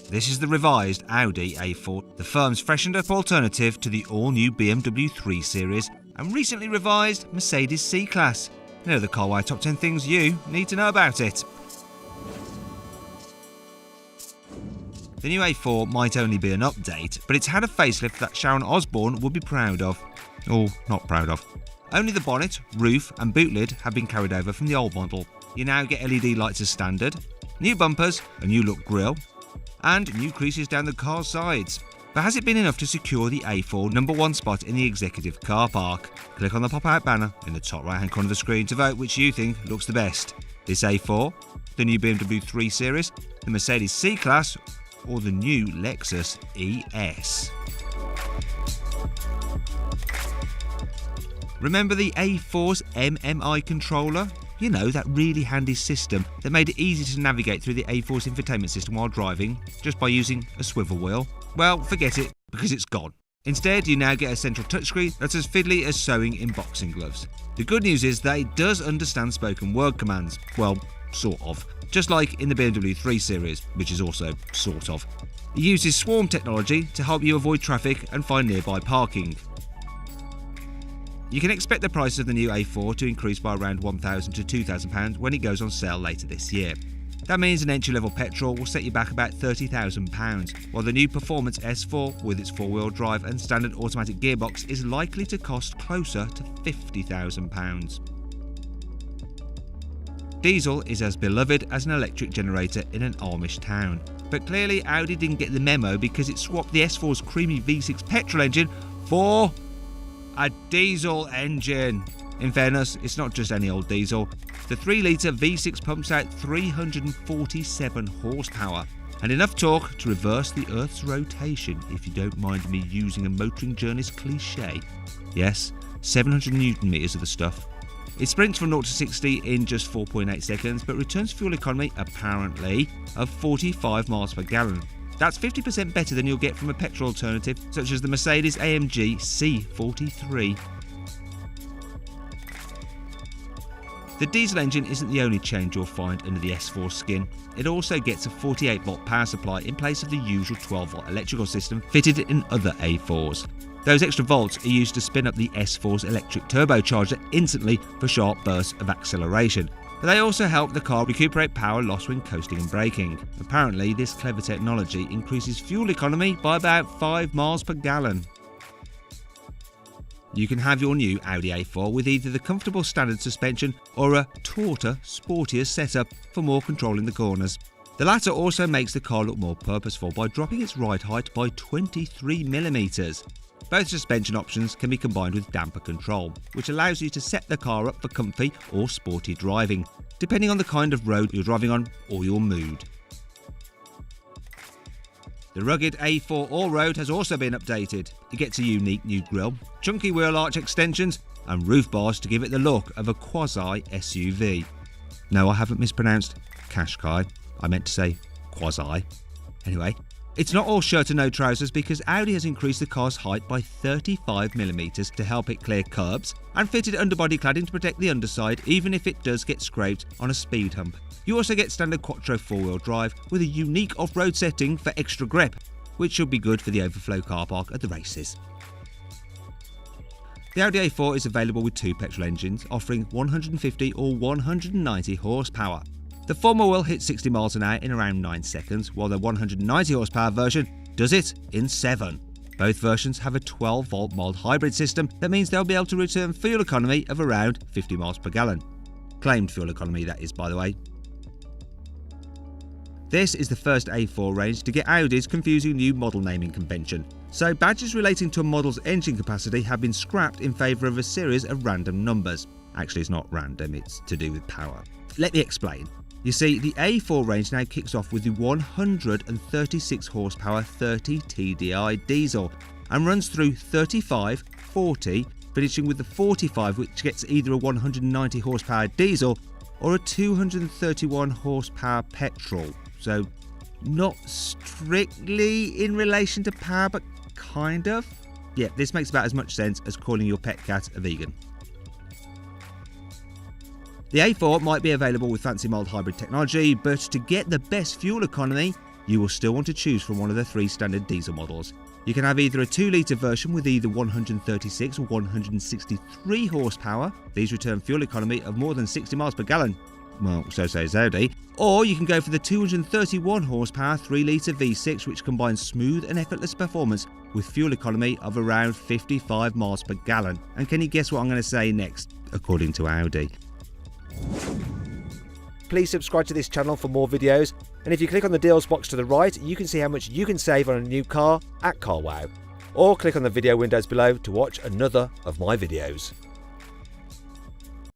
This is the revised Audi A4, the firm's freshened up alternative to the all-new BMW 3 Series and recently revised Mercedes C-Class. You know the Carwire Top 10 things you need to know about it. The new A4 might only be an update, but it's had a facelift that Sharon Osbourne would be proud of. Or not proud of. Only the bonnet, roof and boot lid have been carried over from the old model. You now get LED lights as standard, new bumpers, a new look grille, and new creases down the car's sides. But has it been enough to secure the A4 #1 spot in the executive car park? Click on the pop-out banner in the top right hand corner of the screen to vote which you think looks the best. This A4, the new BMW 3 Series, the Mercedes C-Class, or the new Lexus ES. Remember the A4's MMI controller? You know, that really handy system that made it easy to navigate through the A4's infotainment system while driving, just by using a swivel wheel? Well, forget it, because it's gone. Instead, you now get a central touchscreen that's as fiddly as sewing in boxing gloves. The good news is that it does understand spoken word commands. Well, sort of. Just like in the BMW 3 Series, which is also sort of. It uses swarm technology to help you avoid traffic and find nearby parking. You can expect the price of the new A4 to increase by around £1,000 to £2,000 when it goes on sale later this year. That means an entry-level petrol will set you back about £30,000, while the new Performance S4 with its four-wheel drive and standard automatic gearbox is likely to cost closer to £50,000. Diesel is as beloved as an electric generator in an Amish town. But clearly Audi didn't get the memo because it swapped the S4's creamy V6 petrol engine for a diesel engine. In fairness, it's not just any old diesel. The 3-litre V6 pumps out 347 horsepower and enough torque to reverse the Earth's rotation, if you don't mind me using a motoring journalist cliche. Yes, 700 Newton meters of the stuff. It sprints from 0 to 60 in just 4.8 seconds, but returns fuel economy, apparently, of 45 miles per gallon. That's 50% better than you'll get from a petrol alternative, such as the Mercedes-AMG C43. The diesel engine isn't the only change you'll find under the S4 skin. It also gets a 48-volt power supply in place of the usual 12-volt electrical system fitted in other A4s. Those extra volts are used to spin up the S4's electric turbocharger instantly for sharp bursts of acceleration. But they also help the car recuperate power lost when coasting and braking. Apparently, this clever technology increases fuel economy by about 5 miles per gallon. You can have your new Audi A4 with either the comfortable standard suspension or a tauter, sportier setup for more control in the corners. The latter also makes the car look more purposeful by dropping its ride height by 23mm. Both suspension options can be combined with damper control, which allows you to set the car up for comfy or sporty driving, depending on the kind of road you're driving on or your mood. The rugged A4 All-Road has also been updated. It gets a unique new grille, chunky wheel arch extensions and roof bars to give it the look of a quasi-SUV. No, I haven't mispronounced Qashqai. I meant to say quasi. Anyway, it's not all shirt and no trousers because Audi has increased the car's height by 35mm to help it clear curbs and fitted underbody cladding to protect the underside even if it does get scraped on a speed hump. You also get standard Quattro 4-wheel drive with a unique off-road setting for extra grip, which should be good for the overflow car park at the races. The Audi A4 is available with 2 petrol engines offering 150 or 190 horsepower. The former will hit 60 miles an hour in around 9 seconds, while the 190 horsepower version does it in 7. Both versions have a 12-volt mild hybrid system that means they'll be able to return fuel economy of around 50 miles per gallon. Claimed fuel economy, that is, by the way. This is the first A4 range to get Audi's confusing new model naming convention, so badges relating to a model's engine capacity have been scrapped in favour of a series of random numbers. Actually, it's not random, it's to do with power. Let me explain. You see, the A4 range now kicks off with the 136 horsepower 30 TDI diesel and runs through 35, 40, finishing with the 45, which gets either a 190 horsepower diesel or a 231 horsepower petrol. So not strictly in relation to power, but kind of. Yeah, this makes about as much sense as calling your pet cat a vegan. The A4 might be available with fancy mild hybrid technology, but to get the best fuel economy, you will still want to choose from one of the 3 standard diesel models. You can have either a 2-litre version with either 136 or 163 horsepower. These return fuel economy of more than 60 miles per gallon. Well, so says Audi. Or you can go for the 231 horsepower 3-litre V6, which combines smooth and effortless performance with fuel economy of around 55 miles per gallon. And can you guess what I'm going to say next, according to Audi? Please subscribe to this channel for more videos, and if you click on the deals box to the right, you can see how much you can save on a new car at CarWow. Or click on the video windows below to watch another of my videos.